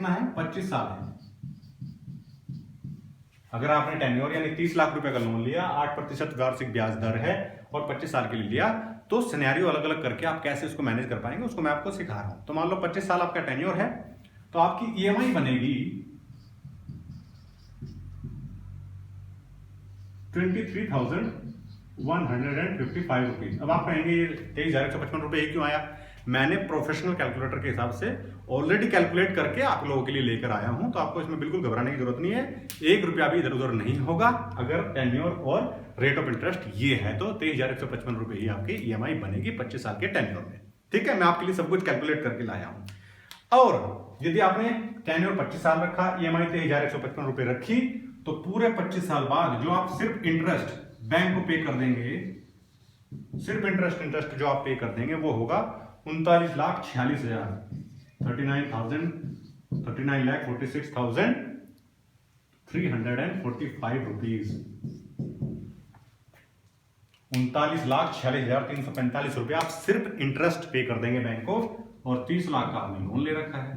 कितना है, 25 साल है। अगर आपने टेन्योर यानी 30 लाख रुपए का लोन लिया, 8% वार्षिक ब्याज दर है और 25 साल के लिए लिया, तो सिनेरियो अलग अलग करके आप कैसे उसको मैनेज कर पाएंगे उसको मैं आपको सिखा रहा हूं। तो मान लो 25 साल आपका टेन्योर है, तो आपकी ईएमआई बनेगी 23,155 रुपीज। अब आप कहेंगे ये 23,155 रुपए ही क्यों आया? मैंने प्रोफेशनल कैलकुलेटर के हिसाब से ऑलरेडी कैलकुलेट करके आप लोगों के लिए लेकर आया हूं, तो आपको इसमें बिल्कुल घबराने की जरूरत नहीं है। 1 रुपया भी इधर उधर नहीं होगा। अगर टेन्योर और रेट ऑफ इंटरेस्ट ये है तो 23,155 रुपए ही आपकी ईएमआई बनेगी 25 साल के टेन्योर में। ठीक है, मैं आपके लिए सब कुछ कैलकुलेट करके लाया हूं। और यदि आपने टेन्योर 25 साल रखा, ईएमआई 23,155 रुपए रखी, तो पूरे 25 साल बाद जो आप सिर्फ इंटरेस्ट बैंक को पे कर देंगे, सिर्फ इंटरेस्ट जो आप पे कर देंगे वो होगा 39,46,000, 39,46,345 रुपीज। 39,46,345 रुपए आप सिर्फ इंटरेस्ट पे कर देंगे बैंक को, और 30 लाख का आपने लोन ले रखा है।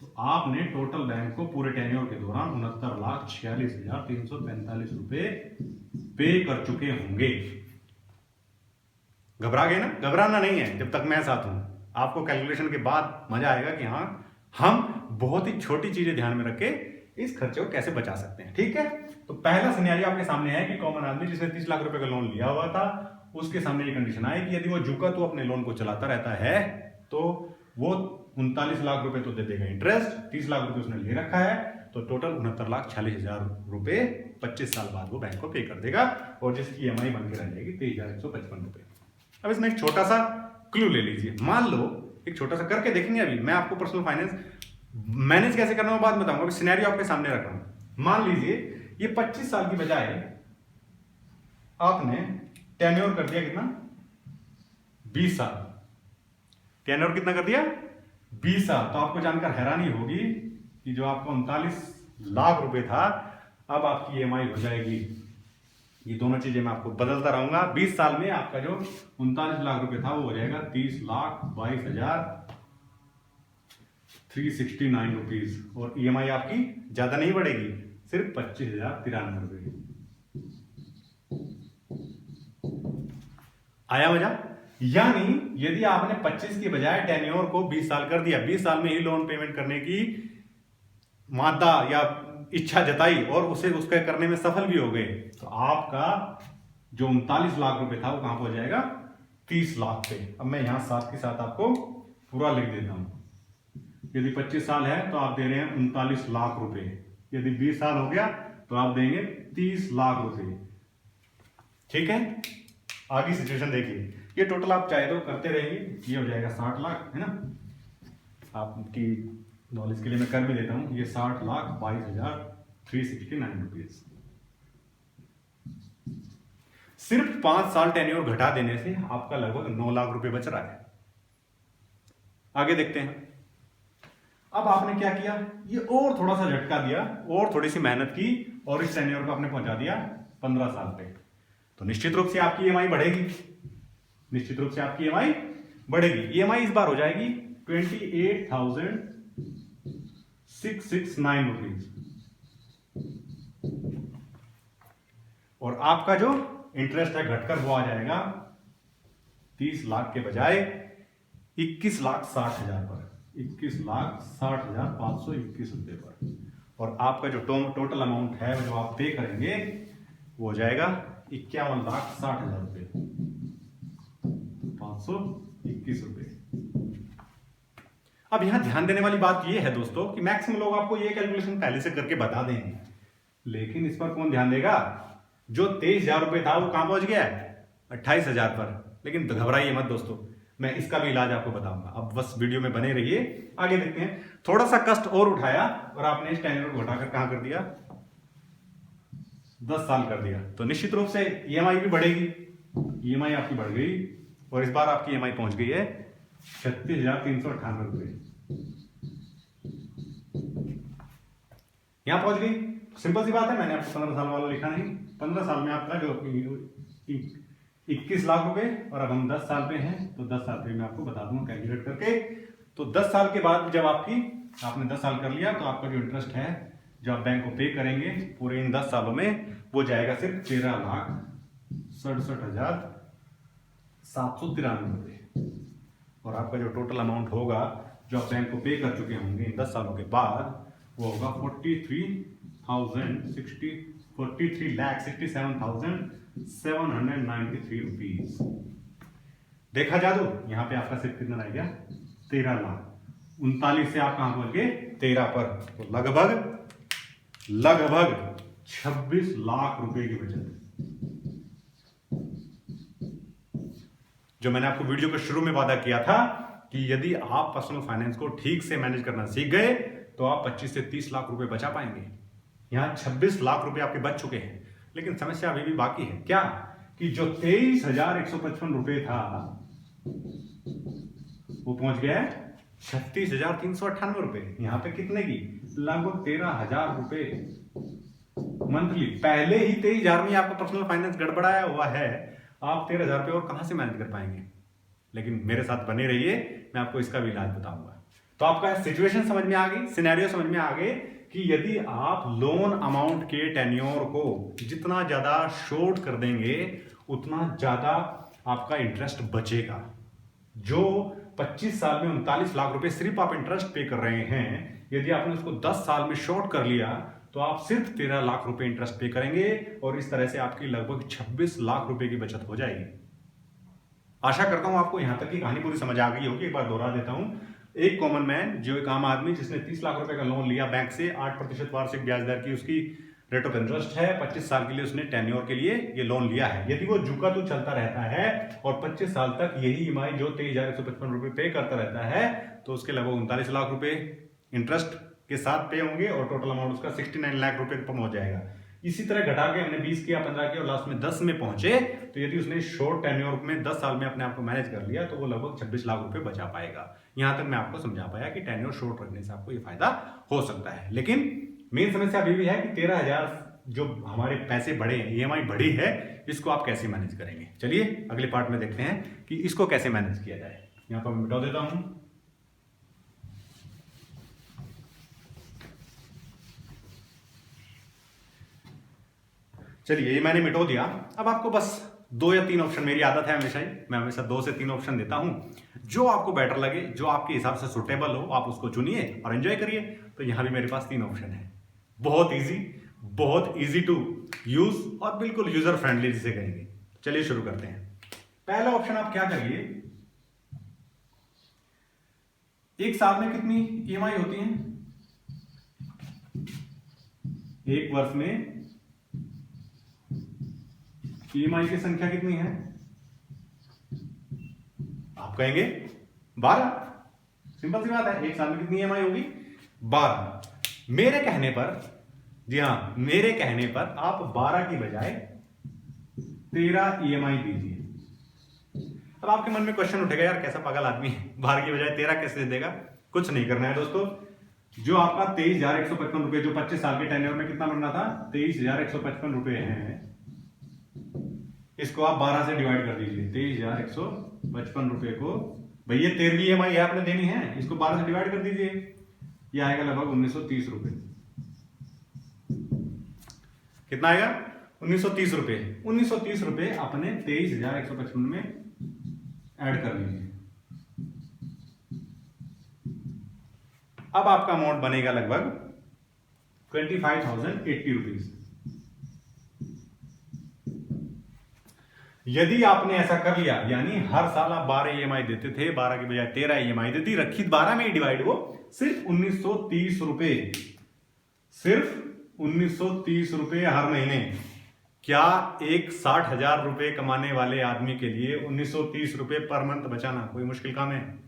तो आपने टोटल बैंक को पूरे टेन्योर के दौरान 69,46,345 रुपए पे कर चुके होंगे। घबरा गए ना? घबराना नहीं है, जब तक मैं साथ हूं आपको कैलकुलेशन के बाद मजा आएगा कि हाँ हम बहुत ही छोटी चीजें ध्यान में रख के इस खर्चे को कैसे बचा सकते हैं। ठीक है, तो पहला सिनेरियो आपके सामने है कि कॉमन आदमी जिसने 30 लाख रुपए का लोन लिया हुआ था, उसके सामने ये कंडीशन आई कि यदि वो झुका तो अपने लोन को चलाता रहता है, तो वो 39 लाख रुपए तो दे देगा इंटरेस्ट, 30 लाख रुपए उसने ले रखा है, तो टोटल 69,46,000 रुपए 25 साल बाद वो बैंक को पे कर देगा, और जिसकी ईएमआई बन के रह जाएगी 23,155 रुपए। अब इसमें एक छोटा सा क्लू ले लीजिए। मान लो एक छोटा सा करके देखेंगे, अभी मैं आपको पर्सनल फाइनेंस मैनेज कैसे करना है बाद में बताऊंगा, अभी सिनेरियो आपके सामने रख रहा हूं। मान लीजिए ये 25 साल की बजाय आपने टेन्योर कर दिया कितना, 20 साल। टेन्योर कितना कर दिया, 20 साल। तो आपको जानकर हैरानी होगी कि जो आपका 39 लाख रुपए था, अब आपकी ईएमआई हो जाएगी, ये दोनों चीजें मैं आपको बदलता रहूंगा, 20 साल में आपका जो 39 लाख रुपए था वो हो जाएगा 30,22,369 रुपीज, और ईएमआई आपकी ज्यादा नहीं बढ़ेगी, सिर्फ 25,093 रुपए। आया मजा? यानी यदि आपने 25 की बजाय टेन्योर को 20 साल कर दिया, 20 साल में ही लोन पेमेंट करने की मादा या इच्छा जताई और उसे उसके करने में सफल भी हो गए, तो आपका जो 39 लाख रुपए था वो कहां पहुंच जाएगा, 30 लाख पे। अब मैं यहां साथ के साथ आपको पूरा लिख देता हूं। यदि 25 साल है तो आप दे रहे हैं 39 लाख रुपए, यदि 20 साल हो गया तो आप देंगे 30 लाख रुपए। ठीक है, आगे सिचुएशन देखिए, ये टोटल आप चाहे तो करते रहिए, ये हो जाएगा 60 लाख, है ना? आपकी नॉलेज के लिए मैं कर भी देता हूं, ये 60,22,369 रुपीज। सिर्फ 5 साल टेन्योर घटा देने से आपका लगभग 9 लाख रुपए बच रहा है। आगे देखते हैं। अब आपने क्या किया, ये और थोड़ा सा झटका दिया और थोड़ी सी मेहनत की और इस टेन्योर को आपने पहुंचा दिया 15 साल पे, तो निश्चित रूप से आपकी ईएमआई बढ़ेगी, निश्चित रूप से आपकी ईएमआई बढ़ेगी। ईएमआई इस बार हो जाएगी 28,669 रुपीज, और आपका जो इंटरेस्ट है घटकर वो आ जाएगा 30 लाख के बजाय 21,60,000 पर, 21,60,521 रुपए पर, और आपका जो टोटल अमाउंट है जो आप पे करेंगे वो हो जाएगा 51,60,000 रुपए, 521 रुपए। अब यहां ध्यान देने वाली बात यह है दोस्तों कि मैक्सिमम लोग आपको ये कैलकुलेशन पहले से करके बता देंगे, लेकिन इस पर कौन ध्यान देगा? जो 23,000 रुपए था वो कहां पहुंच गया है, 28,000 पर। लेकिन घबराइए मत दोस्तों, मैं इसका भी इलाज आपको बताऊंगा। अब बस वीडियो में बने रहिए, आगे देखते हैं। थोड़ा सा कष्ट और उठाया और आपने इस टेन्योर को घटाकर कहां कर दिया, 10 साल कर दिया, तो निश्चित रूप से ईएमआई भी बढ़ेगी। ईएमआई आपकी बढ़ गई और इस बार आपकी ईएमआई पहुंच गई है 36,398 रुपए, यहां पहुंच गई। सिंपल सी बात है, मैंने आपको 15 साल वाला लिखा नहीं, 15 साल में आपका जो 21 लाख रुपए, और अब हम 10 साल पे हैं तो 10 साल पे मैं आपको बता दूंगा कैलकुलेट करके तो 10 साल के बाद जब आपने 10 साल कर लिया तो आपका जो इंटरेस्ट है जो आप बैंक को पे करेंगे पूरे इन 10 सालों में वो जाएगा सिर्फ 13,67,793 रुपये। और आपका जो टोटल अमाउंट होगा जो आप बैंक को पे कर चुके होंगे इन 10 सालों के बाद वो होगा 43,67,793 रुपीज। देखा जादू, यहाँ पे आपका सिर्फ कितना रह गया 13 लाख। 39 से आप कहां पहुंच गए 13 पर, तो लगभग 26 लाख रुपए की बचत। जो मैंने आपको वीडियो के शुरू में वादा किया था कि यदि आप पर्सनल फाइनेंस को ठीक से मैनेज करना सीख गए तो आप 25 से 30 लाख रुपए बचा पाएंगे। यहां 26 लाख रुपए आपके बच चुके हैं, लेकिन समस्या अभी भी बाकी है। क्या कि जो 23,155 रुपए था वो पहुंच गया है 36,398 रुपए। यहां पे कितने की लगभग 13,000 रुपए मंथली। पहले ही 23,000 में आपका पर्सनल फाइनेंस गड़बड़ाया हुआ है, आप 13,000 रुपए और कहां से मैनेज कर पाएंगे। लेकिन मेरे साथ बने रहिए, मैं आपको इसका भी इलाज बताऊंगा। तो आपका सिचुएशन समझ में आ गई, सिनेरियो समझ में आ गए कि यदि आप लोन अमाउंट के टेन्योर को जितना ज्यादा शॉर्ट कर देंगे उतना ज्यादा आपका इंटरेस्ट बचेगा। जो 25 साल में 39 लाख रुपए सिर्फ आप इंटरेस्ट पे कर रहे हैं, यदि आपने उसको 10 साल में शॉर्ट कर लिया तो आप सिर्फ 13 लाख रुपए इंटरेस्ट पे करेंगे और इस तरह से आपकी लगभग 26 लाख रुपए की बचत हो जाएगी। आशा करता हूं आपको यहां तक की कहानी पूरी समझ आ गई होगी। एक बार दोहरा देता हूं। एक कॉमन मैन, जो एक आम आदमी जिसने 30 लाख रुपए का लोन लिया बैंक से, 8% वार्षिक ब्याज दर की उसकी रेट ऑफ इंटरेस्ट है, 25 साल के लिए उसने टेन्योर के लिए ये लोन लिया है। यदि वो झुका तो चलता रहता है और 25 साल तक यही ईएमआई जो 23,155 रुपए पे करता रहता है, तो उसके लगभग 39 लाख रुपए इंटरेस्ट के साथ पे होंगे और टोटल अमाउंट उसका 69 लाख रुपए पर पहुंच जाएगा। इसी तरह घटा के हमने 20 किया, 15 किया और लास्ट में 10 में पहुंचे, तो यदि उसने शॉर्ट टेन्योर में 10 साल में अपने आप को मैनेज कर लिया तो वो लगभग 26 लाख रुपए बचा पाएगा। यहां तक मैं आपको समझा पाया कि टेन्योर शॉर्ट रखने से आपको ये फायदा हो सकता है। लेकिन मेन समस्या अभी भी है कि 13,000 जो हमारे पैसे बढ़े हैं, ईएमआई बढ़ी है, इसको आप कैसे मैनेज करेंगे। चलिए अगले पार्ट में देखते हैं कि इसको कैसे मैनेज किया जाए। यहां पर मैं मिटा देता हूं। चलिए ये मैंने मिटो दिया। अब आपको बस 2 या 3 ऑप्शन, मेरी आदत है हमेशा ही, मैं हमेशा 2 से 3 ऑप्शन देता हूं। जो आपको बेटर लगे, जो आपके हिसाब से सुटेबल हो, आप उसको चुनिए और एंजॉय करिए। तो यहां भी मेरे पास 3 ऑप्शन है। बहुत इजी टू यूज और बिल्कुल यूजर फ्रेंडली जिसे कहेंगे। चलिए शुरू करते हैं। पहला ऑप्शन आप क्या करिए, एक साल में कितनी ईएमआई होती है, एक वर्ष में ईएमआई की संख्या कितनी है, आप कहेंगे 12। सिंपल सी बात है, एक साल में कितनी ईएमआई होगी 12। मेरे कहने पर, जी हां मेरे कहने पर आप 12 की बजाय 13 ईएमआई दीजिए। अब आपके मन में क्वेश्चन उठेगा, यार कैसा पागल आदमी है, 12 की बजाय 13 कैसे दे देगा। कुछ नहीं करना है दोस्तों, जो आपका 23,155 रुपए जो 25 साल के टेन्योर में कितना बनना था 23,155 रुपए है, इसको आप 12 से डिवाइड कर दीजिए। 23,155 रुपए को, भैया 13वीं ईएमआई आपने देनी है, इसको 12 से डिवाइड कर दीजिए, यह आएगा लगभग 1930 रुपए। कितना आएगा 1930 रुपए। 1930 रुपए अपने 23,155 में ऐड कर लीजिए। अब आपका अमाउंट बनेगा लगभग 25,080 रुपीज। यदि आपने ऐसा कर लिया, यानी हर साल आप 12 ईएमआई देते थे, 12 की बजाय 13 ईएमआई देती, रखी 12 में ही डिवाइड, वो सिर्फ 1930 रुपए, सिर्फ 1930 रुपए हर महीने। क्या एक 60,000 रुपए कमाने वाले आदमी के लिए 1930 रुपए पर मंथ बचाना कोई मुश्किल काम है?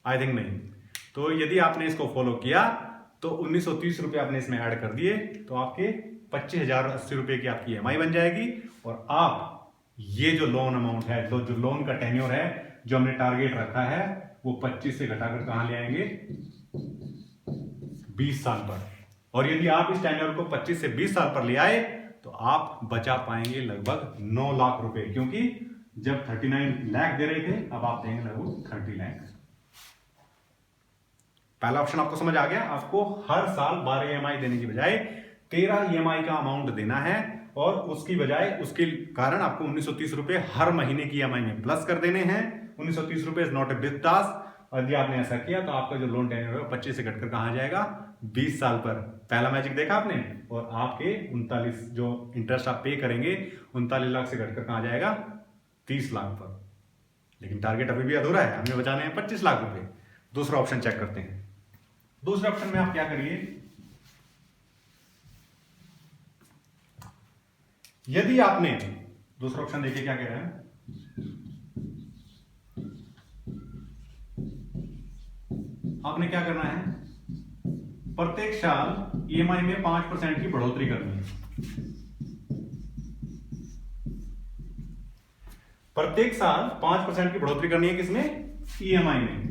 आई थिंक नहीं। तो यदि आपने इसको फॉलो किया तो 1930 रुपए आपने इसमें ऐड कर दिए तो आपके 25,080 रुपए की आपकी ईएमआई बन जाएगी। और आप ये जो लोन अमाउंट है, तो जो लोन का टेन्योर है, जो हमने टारगेट रखा है, वो 25 से घटाकर कहां ले आएंगे 20 साल पर। और यदि आप इस टेन्योर को 25 से 20 साल पर ले आए तो आप बचा पाएंगे लगभग 9 लाख रुपए, क्योंकि जब 39 लाख दे रहे थे अब आप देंगे लगभग 30 लाख। पहला ऑप्शन आपको समझ आ गया, आपको हर साल 12 EMI देने की बजाय 13 EMI का अमाउंट देना है, और उसकी बजाय उसके कारण आपको 1930 रुपए हर महीने की EMI में प्लस कर देने हैं। 1930 रुपए is not a big task, और यदि आपने ऐसा किया तो आपका जो लोन टेन्योर होगा 25 से घटकर कहां जाएगा, 20 साल पर। पहला मैजिक देखा आपने, और आपके 39 जो इंटरेस्ट आप पे करेंगे 39 लाख से घटकर कहां जाएगा, 30 लाख पर। लेकिन टारगेट अभी भी अधूरा है, हमें बचाने हैं 25 लाख रुपए। दूसरा ऑप्शन चेक करते हैं। दूसरे ऑप्शन में आप क्या करिए, यदि आपने दूसरा ऑप्शन देखिए क्या कह रहा है, आपने क्या करना है, प्रत्येक साल EMI में 5% की बढ़ोतरी करनी है। प्रत्येक साल 5% की बढ़ोतरी करनी है, किसमें, EMI में।